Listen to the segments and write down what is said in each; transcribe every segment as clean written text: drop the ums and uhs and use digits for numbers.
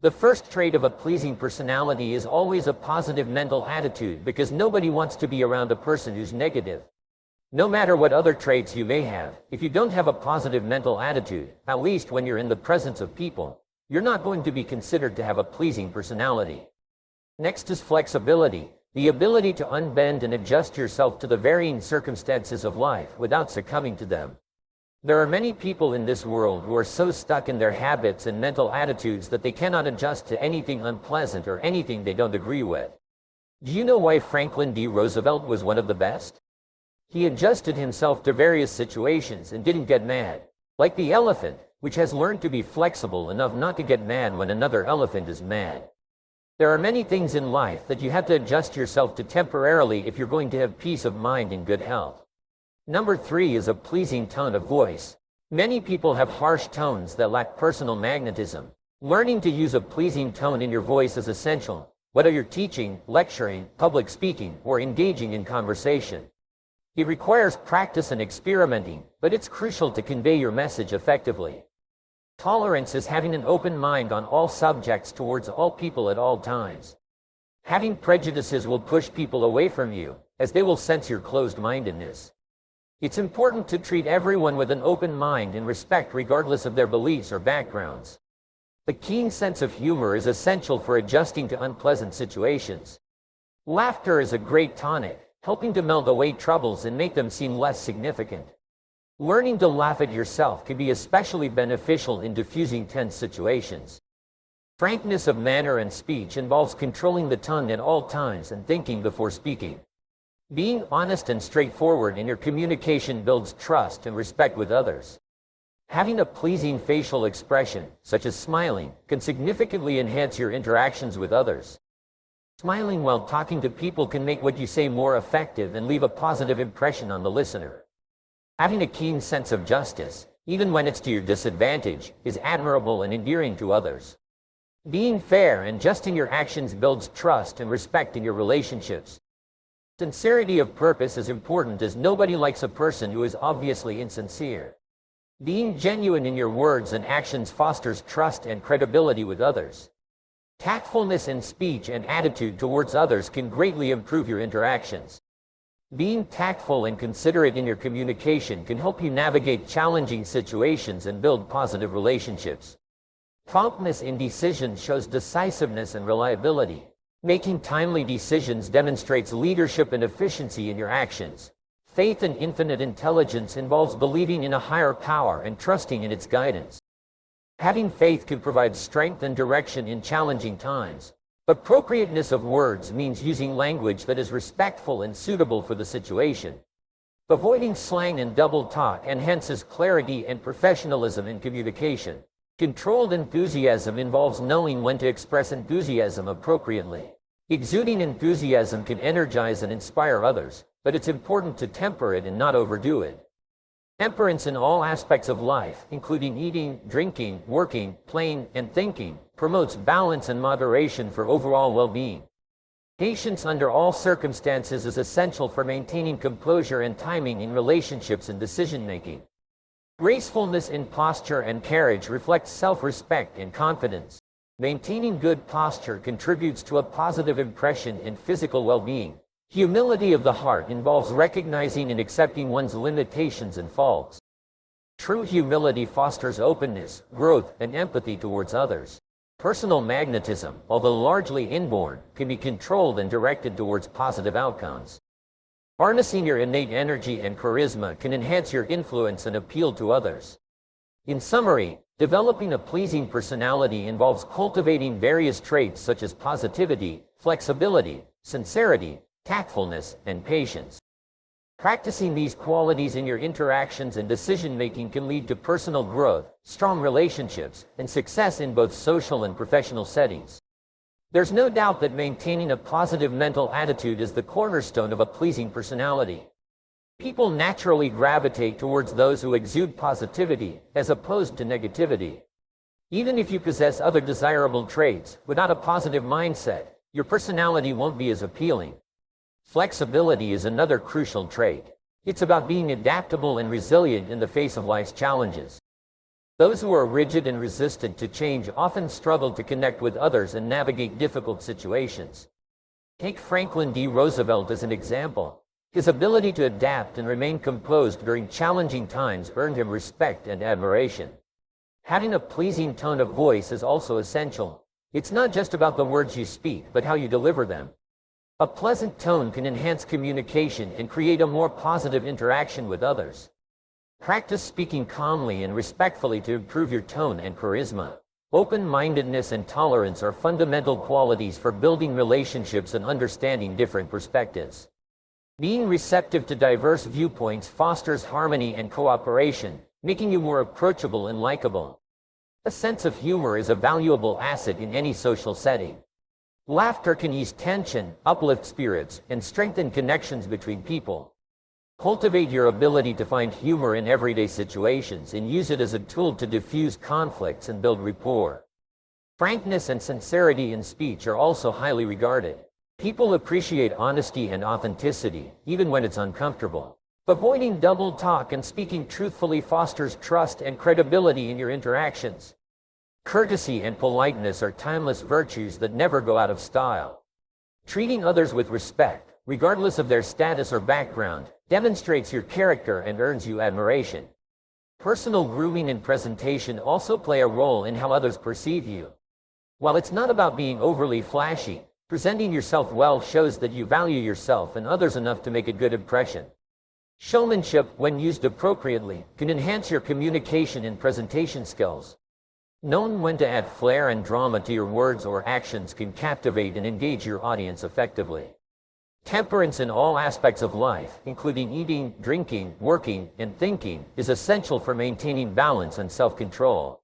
The first trait of a pleasing personality is always a positive mental attitude, because nobody wants to be around a person who's negative. No matter what other traits you may have, if you don't have a positive mental attitude, at least when you're in the presence of people, you're not going to be considered to have a pleasing personality. Next is flexibility, the ability to unbend and adjust yourself to the varying circumstances of life without succumbing to them. There are many people in this world who are so stuck in their habits and mental attitudes that they cannot adjust to anything unpleasant or anything they don't agree with. Do you know why Franklin D. Roosevelt was one of the best? He adjusted himself to various situations and didn't get mad. Like the elephant, which has learned to be flexible enough not to get mad when another elephant is mad. There are many things in life that you have to adjust yourself to temporarily if you're going to have peace of mind and good health. Number 3 is a pleasing tone of voice. Many people have harsh tones that lack personal magnetism. Learning to use a pleasing tone in your voice is essential, whether you're teaching, lecturing, public speaking, or engaging in conversation. It requires practice and experimenting, but it's crucial to convey your message effectively. Tolerance is having an open mind on all subjects towards all people at all times. Having prejudices will push people away from you, as they will sense your closed-mindedness. It's important to treat everyone with an open mind and respect regardless of their beliefs or backgrounds. The keen sense of humor is essential for adjusting to unpleasant situations. Laughter is a great tonic, helping to melt away troubles and make them seem less significant. Learning to laugh at yourself can be especially beneficial in diffusing tense situations. Frankness of manner and speech involves controlling the tongue at all times and thinking before speaking. Being honest and straightforward in your communication builds trust and respect with others. Having a pleasing facial expression, such as smiling, can significantly enhance your interactions with others. Smiling while talking to people can make what you say more effective and leave a positive impression on the listener. Having a keen sense of justice, even when it's to your disadvantage, is admirable and endearing to others. Being fair and just in your actions builds trust and respect in your relationships. Sincerity of purpose is important, as nobody likes a person who is obviously insincere. Being genuine in your words and actions fosters trust and credibility with others. Tactfulness in speech and attitude towards others can greatly improve your interactions. Being tactful and considerate in your communication can help you navigate challenging situations and build positive relationships. Promptness in decisions shows decisiveness and reliability. Making timely decisions demonstrates leadership and efficiency in your actions. Faith in infinite intelligence involves believing in a higher power and trusting in its guidance. Having faith can provide strength and direction in challenging times. Appropriateness of words means using language that is respectful and suitable for the situation. Avoiding slang and double talk enhances clarity and professionalism in communication. Controlled enthusiasm involves knowing when to express enthusiasm appropriately. Exuding enthusiasm can energize and inspire others, but it's important to temper it and not overdo it. Temperance in all aspects of life, including eating, drinking, working, playing, and thinking, promotes balance and moderation for overall well-being. Patience under all circumstances is essential for maintaining composure and timing in relationships and decision-making. Gracefulness in posture and carriage reflects self-respect and confidence. Maintaining good posture contributes to a positive impression in physical well-being. Humility of the heart involves recognizing and accepting one's limitations and faults. True humility fosters openness, growth, and empathy towards others. Personal magnetism, although largely inborn, can be controlled and directed towards positive outcomes. Harnessing your innate energy and charisma can enhance your influence and appeal to others. In summary, developing a pleasing personality involves cultivating various traits such as positivity, flexibility, sincerity, tactfulness, and patience. Practicing these qualities in your interactions and decision-making can lead to personal growth, strong relationships, and success in both social and professional settings. There's no doubt that maintaining a positive mental attitude is the cornerstone of a pleasing personality. People naturally gravitate towards those who exude positivity, as opposed to negativity. Even if you possess other desirable traits, without a positive mindset, your personality won't be as appealing. Flexibility is another crucial trait. It's about being adaptable and resilient in the face of life's challenges. Those who are rigid and resistant to change often struggle to connect with others and navigate difficult situations. Take Franklin D. Roosevelt as an example. His ability to adapt and remain composed during challenging times earned him respect and admiration. Having a pleasing tone of voice is also essential. It's not just about the words you speak, but how you deliver them. A pleasant tone can enhance communication and create a more positive interaction with others. Practice speaking calmly and respectfully to improve your tone and charisma. Open-mindedness and tolerance are fundamental qualities for building relationships and understanding different perspectives. Being receptive to diverse viewpoints fosters harmony and cooperation, making you more approachable and likable. A sense of humor is a valuable asset in any social setting. Laughter can ease tension, uplift spirits, and strengthen connections between people. Cultivate your ability to find humor in everyday situations and use it as a tool to diffuse conflicts and build rapport. Frankness and sincerity in speech are also highly regarded. People appreciate honesty and authenticity, even when it's uncomfortable. Avoiding double talk and speaking truthfully fosters trust and credibility in your interactions. Courtesy and politeness are timeless virtues that never go out of style. Treating others with respect, regardless of their status or background, demonstrates your character and earns you admiration. Personal grooming and presentation also play a role in how others perceive you. While it's not about being overly flashy, presenting yourself well shows that you value yourself and others enough to make a good impression. Showmanship, when used appropriately, can enhance your communication and presentation skills. Knowing when to add flair and drama to your words or actions can captivate and engage your audience effectively. Temperance in all aspects of life, including eating, drinking, working, and thinking, is essential for maintaining balance and self-control.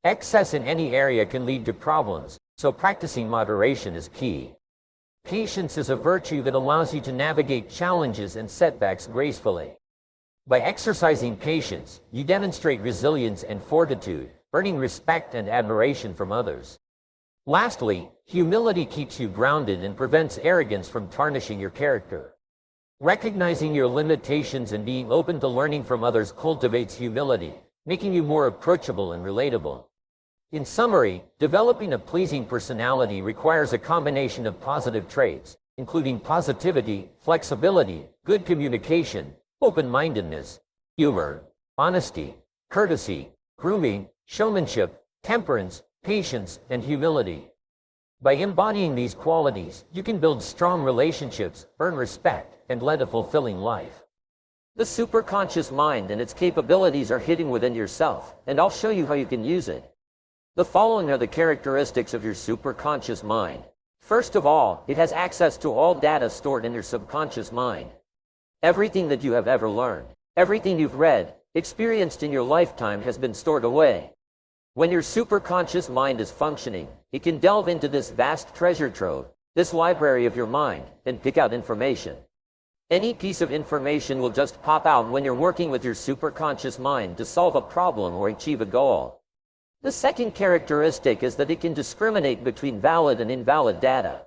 Excess in any area can lead to problems, so practicing moderation is key. Patience is a virtue that allows you to navigate challenges and setbacks gracefully. By exercising patience, you demonstrate resilience and fortitude, earning respect and admiration from others. Lastly, humility keeps you grounded and prevents arrogance from tarnishing your character. Recognizing your limitations and being open to learning from others cultivates humility, making you more approachable and relatable. In summary, developing a pleasing personality requires a combination of positive traits, including positivity, flexibility, good communication, open-mindedness, humor, honesty, courtesy, grooming, showmanship, temperance, patience, and humility. By embodying these qualities, you can build strong relationships, earn respect, and lead a fulfilling life. The superconscious mind and its capabilities are hidden within yourself, and I'll show you how you can use it. The following are the characteristics of your superconscious mind. First of all, it has access to all data stored in your subconscious mind. Everything that you have ever learned, everything you've read, experienced in your lifetime has been stored away. When your superconscious mind is functioning, it can delve into this vast treasure trove, this library of your mind, and pick out information. Any piece of information will just pop out when you're working with your superconscious mind to solve a problem or achieve a goal. The second characteristic is that it can discriminate between valid and invalid data.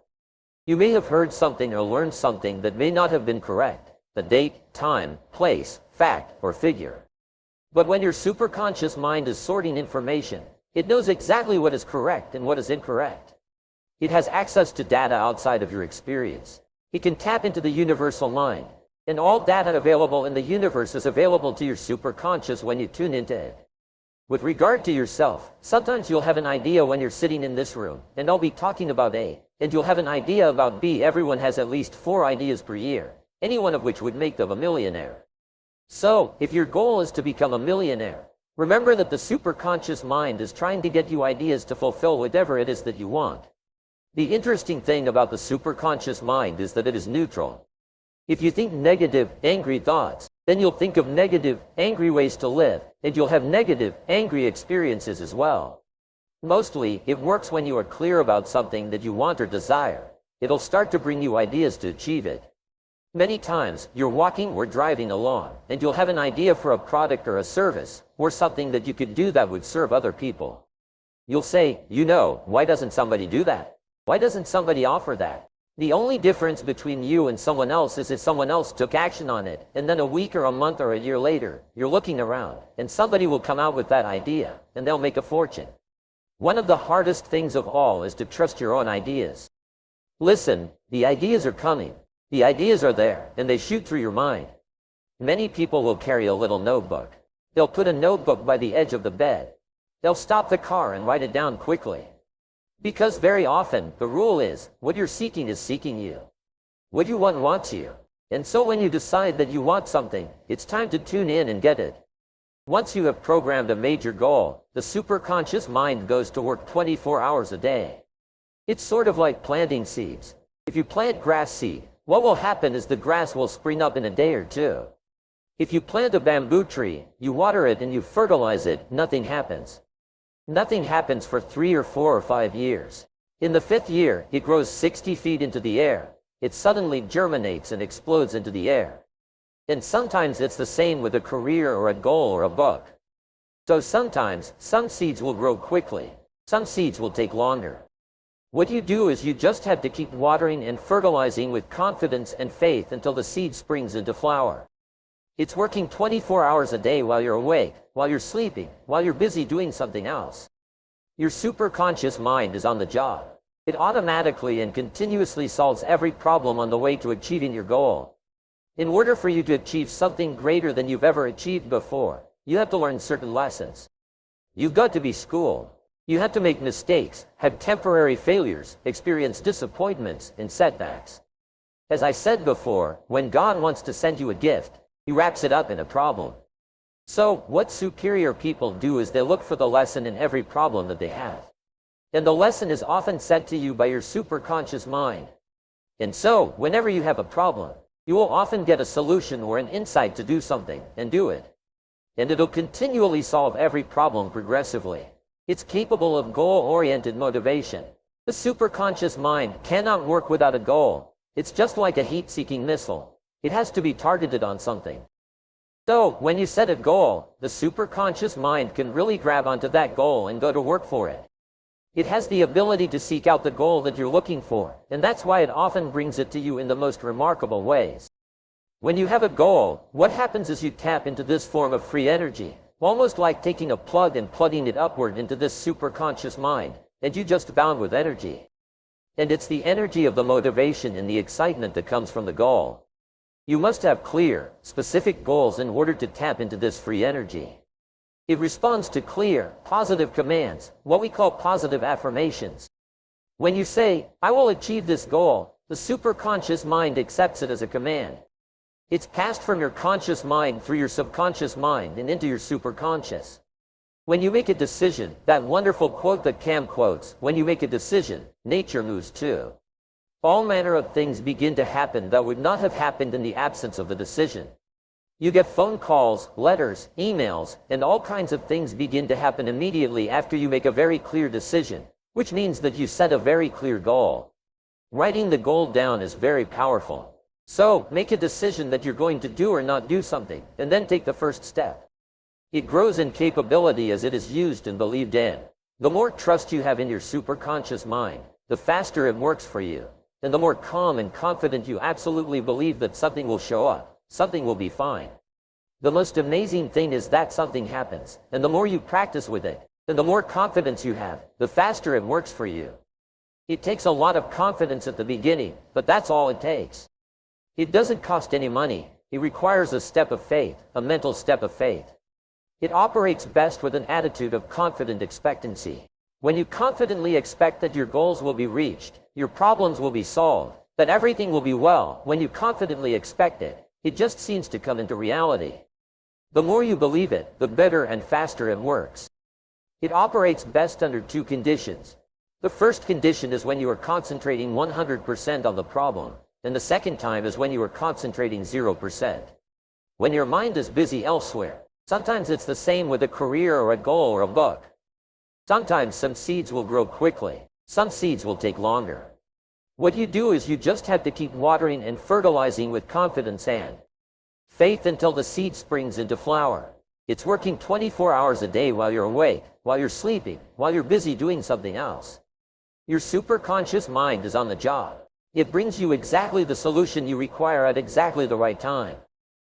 You may have heard something or learned something that may not have been correct, the date, time, place, fact, or figure. But when your superconscious mind is sorting information, it knows exactly what is correct and what is incorrect. It has access to data outside of your experience. It can tap into the universal mind, and all data available in the universe is available to your superconscious when you tune into it. With regard to yourself, sometimes you'll have an idea when you're sitting in this room, and I'll be talking about A, and you'll have an idea about B. Everyone has at least 4 ideas per year, any one of which would make them a millionaire. So, if your goal is to become a millionaire, remember that the superconscious mind is trying to get you ideas to fulfill whatever it is that you want. The interesting thing about the superconscious mind is that it is neutral. If you think negative, angry thoughts, then you'll think of negative, angry ways to live, and you'll have negative, angry experiences as well. Mostly, it works when you are clear about something that you want or desire. It'll start to bring you ideas to achieve it. Many times, you're walking or driving along, and you'll have an idea for a product or a service, or something that you could do that would serve other people. You'll say, why doesn't somebody do that? Why doesn't somebody offer that? The only difference between you and someone else is if someone else took action on it, and then a week or a month or a year later, you're looking around, and somebody will come out with that idea, and they'll make a fortune. One of the hardest things of all is to trust your own ideas. Listen, the ideas are coming. The ideas are there, and they shoot through your mind. Many people will carry a little notebook. They'll put a notebook by the edge of the bed. They'll stop the car and write it down quickly. Because very often, the rule is, what you're seeking is seeking you. What you want wants you. And so when you decide that you want something, it's time to tune in and get it. Once you have programmed a major goal, the superconscious mind goes to work 24 hours a day. It's sort of like planting seeds. If you plant grass seed, what will happen is the grass will spring up in a day or two. If you plant a bamboo tree, you water it and you fertilize it, nothing happens. Nothing happens for 3 or 4 or 5 years. In the 5th year, it grows 60 feet into the air. It suddenly germinates and explodes into the air. And sometimes it's the same with a career or a goal or a book. So sometimes, some seeds will grow quickly. Some seeds will take longer. What you do is you just have to keep watering and fertilizing with confidence and faith until the seed springs into flower. It's working 24 hours a day while you're awake, while you're sleeping, while you're busy doing something else. Your superconscious mind is on the job. It automatically and continuously solves every problem on the way to achieving your goal. In order for you to achieve something greater than you've ever achieved before, you have to learn certain lessons. You've got to be schooled. You have to make mistakes, have temporary failures, experience disappointments and setbacks. As I said before, when God wants to send you a gift, He wraps it up in a problem. So, what superior people do is they look for the lesson in every problem that they have. And the lesson is often said to you by your superconscious mind. And so, whenever you have a problem, you will often get a solution or an insight to do something, and do it. And it'll continually solve every problem progressively. It's capable of goal-oriented motivation. The superconscious mind cannot work without a goal. It's just like a heat-seeking missile. It has to be targeted on something. So, when you set a goal, the superconscious mind can really grab onto that goal and go to work for it. It has the ability to seek out the goal that you're looking for, and that's why it often brings it to you in the most remarkable ways. When you have a goal, what happens is you tap into this form of free energy, almost like taking a plug and plugging it upward into this superconscious mind, and you just bound with energy. And it's the energy of the motivation and the excitement that comes from the goal. You must have clear, specific goals in order to tap into this free energy. It responds to clear, positive commands, what we call positive affirmations. When you say, "I will achieve this goal," the superconscious mind accepts it as a command. It's passed from your conscious mind through your subconscious mind and into your superconscious. When you make a decision, that wonderful quote that Cam quotes, when you make a decision, nature moves too. All manner of things begin to happen that would not have happened in the absence of the decision. You get phone calls, letters, emails, and all kinds of things begin to happen immediately after you make a very clear decision, which means that you set a very clear goal. Writing the goal down is very powerful. So, make a decision that you're going to do or not do something, and then take the first step. It grows in capability as it is used and believed in. The more trust you have in your superconscious mind, the faster it works for you. And the more calm and confident you absolutely believe that something will show up, something will be fine. The most amazing thing is that something happens, and the more you practice with it, and the more confidence you have, the faster it works for you. It takes a lot of confidence at the beginning, but that's all it takes. It doesn't cost any money. It requires a step of faith, a mental step of faith. It operates best with an attitude of confident expectancy. When you confidently expect that your goals will be reached, your problems will be solved, that everything will be well, when you confidently expect it, it just seems to come into reality. The more you believe it, the better and faster it works. It operates best under 2 conditions. The first condition is when you are concentrating 100% on the problem, and the second time is when you are concentrating 0%. When your mind is busy elsewhere. Sometimes it's the same with a career or a goal or a book. Sometimes some seeds will grow quickly. Some seeds will take longer. What you do is you just have to keep watering and fertilizing with confidence and faith until the seed springs into flower. It's working 24 hours a day while you're awake, while you're sleeping, while you're busy doing something else. Your superconscious mind is on the job. It brings you exactly the solution you require at exactly the right time.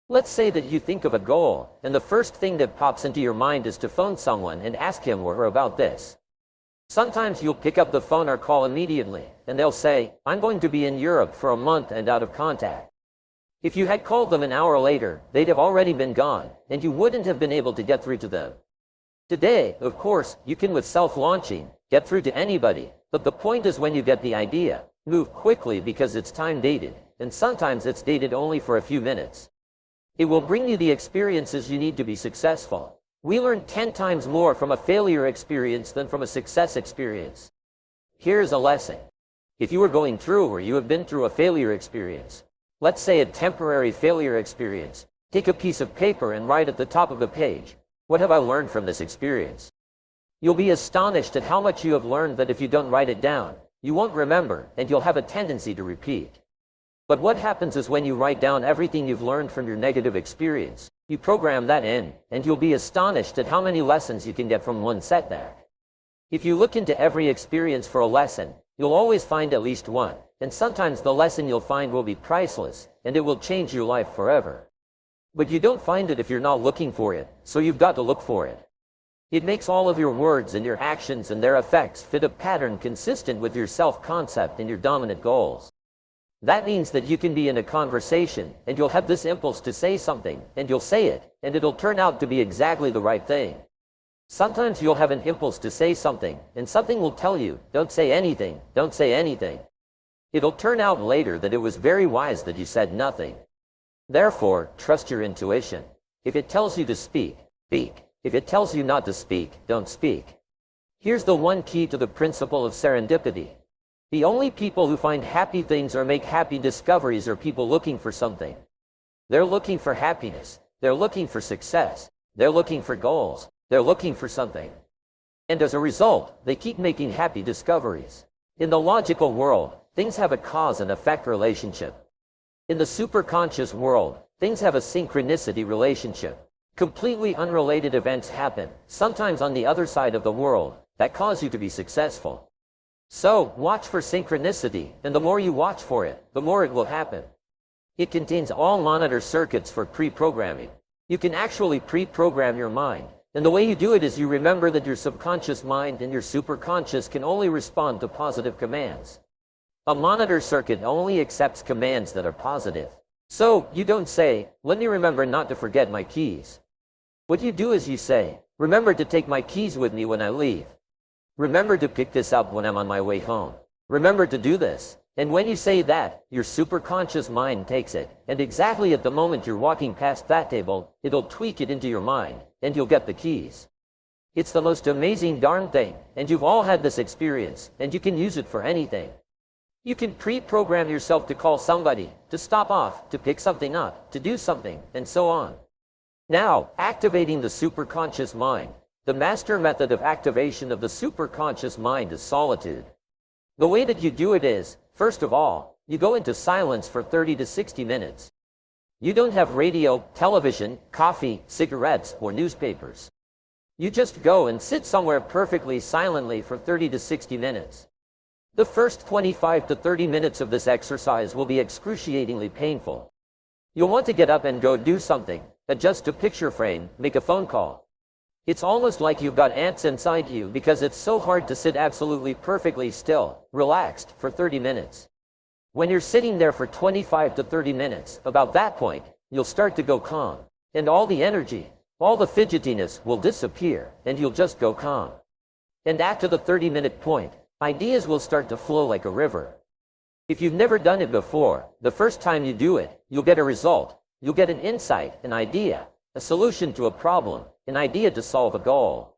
Let's say that you think of a goal, and the first thing that pops into your mind is to phone someone and ask him or her about this. Sometimes you'll pick up the phone or call immediately, and they'll say, "I'm going to be in Europe for a month and out of contact." If you had called them an hour later, they'd have already been gone, and you wouldn't have been able to get through to them. Today, of course, you can with self-launching, get through to anybody, but the point is when you get the idea, move quickly because it's time-dated, and sometimes it's dated only for a few minutes. It will bring you the experiences you need to be successful. We learn 10 times more from a failure experience than from a success experience. Here's a lesson. If you are going through or you have been through a failure experience, let's say a temporary failure experience, take a piece of paper and write at the top of the page, "What have I learned from this experience?" You'll be astonished at how much you have learned that if you don't write it down, you won't remember, and you'll have a tendency to repeat. But what happens is when you write down everything you've learned from your negative experience, you program that in, and you'll be astonished at how many lessons you can get from one setback. If you look into every experience for a lesson, you'll always find at least one, and sometimes the lesson you'll find will be priceless, and it will change your life forever. But you don't find it if you're not looking for it, so you've got to look for it. It makes all of your words and your actions and their effects fit a pattern consistent with your self-concept and your dominant goals. That means that you can be in a conversation, and you'll have this impulse to say something, and you'll say it, and it'll turn out to be exactly the right thing. Sometimes you'll have an impulse to say something, and something will tell you, "Don't say anything, don't say anything." It'll turn out later that it was very wise that you said nothing. Therefore, trust your intuition. If it tells you to speak, speak. If it tells you not to speak, don't speak. Here's the one key to the principle of serendipity. The only people who find happy things or make happy discoveries are people looking for something. They're looking for happiness. They're looking for success. They're looking for goals. They're looking for something. And as a result, they keep making happy discoveries. In the logical world, things have a cause and effect relationship. In the superconscious world, things have a synchronicity relationship. Completely unrelated events happen, sometimes on the other side of the world, that cause you to be successful. So, watch for synchronicity, and the more you watch for it, the more it will happen. It contains all monitor circuits for pre-programming. You can actually pre-program your mind, and the way you do it is you remember that your subconscious mind and your superconscious can only respond to positive commands. A monitor circuit only accepts commands that are positive. So, you don't say, "Let me remember not to forget my keys." What you do is you say, "Remember to take my keys with me when I leave. Remember to pick this up when I'm on my way home. Remember to do this." And when you say that, your superconscious mind takes it, and exactly at the moment you're walking past that table, it'll tweak it into your mind, and you'll get the keys. It's the most amazing darn thing, and you've all had this experience, and you can use it for anything. You can pre-program yourself to call somebody, to stop off, to pick something up, to do something, and so on. Now, activating the superconscious mind. The master method of activation of the superconscious mind is solitude. The way that you do it is, first of all, you go into silence for 30 to 60 minutes. You don't have radio, television, coffee, cigarettes, or newspapers. You just go and sit somewhere perfectly silently for 30 to 60 minutes. The first 25 to 30 minutes of this exercise will be excruciatingly painful. You'll want to get up and go do something, adjust a picture frame, make a phone call. It's almost like you've got ants inside you because it's so hard to sit absolutely perfectly still, relaxed, for 30 minutes. When you're sitting there for 25 to 30 minutes, about that point, you'll start to go calm. And all the energy, all the fidgetiness will disappear, and you'll just go calm. And after the 30-minute point, ideas will start to flow like a river. If you've never done it before, the first time you do it, you'll get a result. You'll get an insight, an idea, a solution to a problem, an idea to solve a goal.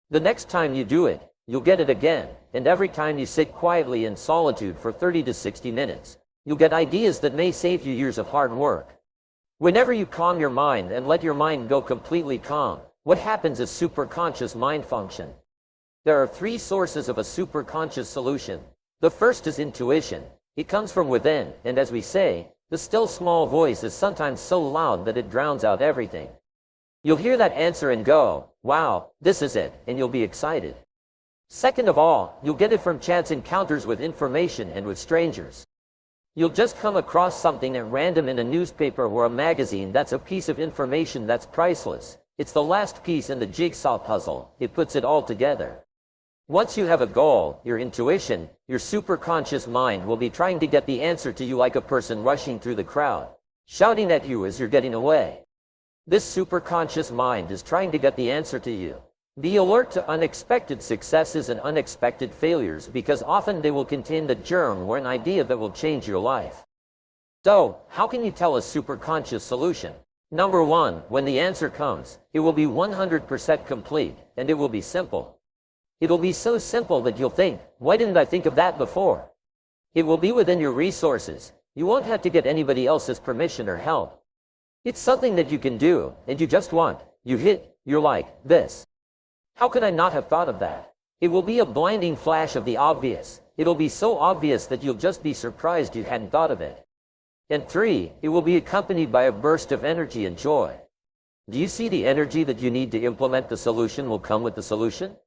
The next time you do it, you'll get it again, and every time you sit quietly in solitude for 30 to 60 minutes, you'll get ideas that may save you years of hard work. Whenever you calm your mind and let your mind go completely calm, what happens is superconscious mind function. There are three sources of a superconscious solution. The first is intuition. It comes from within, and as we say, the still small voice is sometimes so loud that it drowns out everything. You'll hear that answer and go, "Wow, this is it," and you'll be excited. Second of all, you'll get it from chance encounters with information and with strangers. You'll just come across something at random in a newspaper or a magazine that's a piece of information that's priceless. It's the last piece in the jigsaw puzzle. It puts it all together. Once you have a goal, your intuition, your superconscious mind will be trying to get the answer to you like a person rushing through the crowd, shouting at you as you're getting away. This superconscious mind is trying to get the answer to you. Be alert to unexpected successes and unexpected failures because often they will contain the germ or an idea that will change your life. So, how can you tell a superconscious solution? Number 1, when the answer comes, it will be 100% complete, and it will be simple. It'll be so simple that you'll think, why didn't I think of that before? It will be within your resources. You won't have to get anybody else's permission or help. It's something that you can do, and you just want. You're like, this. How could I not have thought of that? It will be a blinding flash of the obvious. It'll be so obvious that you'll just be surprised you hadn't thought of it. And 3, it will be accompanied by a burst of energy and joy. Do you see the energy that you need to implement the solution will come with the solution?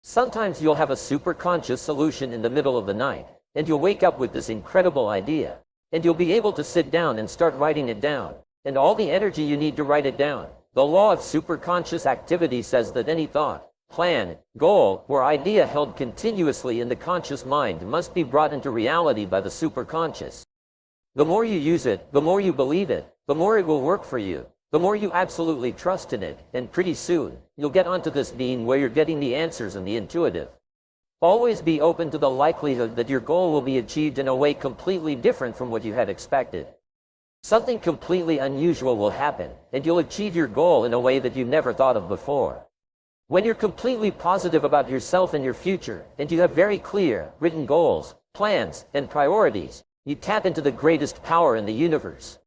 Sometimes you'll have a superconscious solution in the middle of the night, and you'll wake up with this incredible idea, and you'll be able to sit down and start writing it down, and all the energy you need to write it down. The law of superconscious activity says that any thought, plan, goal, or idea held continuously in the conscious mind must be brought into reality by the superconscious. The more you use it, the more you believe it, the more it will work for you. The more you absolutely trust in it, and pretty soon, you'll get onto this being where you're getting the answers and the intuitive. Always be open to the likelihood that your goal will be achieved in a way completely different from what you had expected. Something completely unusual will happen, and you'll achieve your goal in a way that you never thought of before. When you're completely positive about yourself and your future, and you have very clear, written goals, plans, and priorities, you tap into the greatest power in the universe.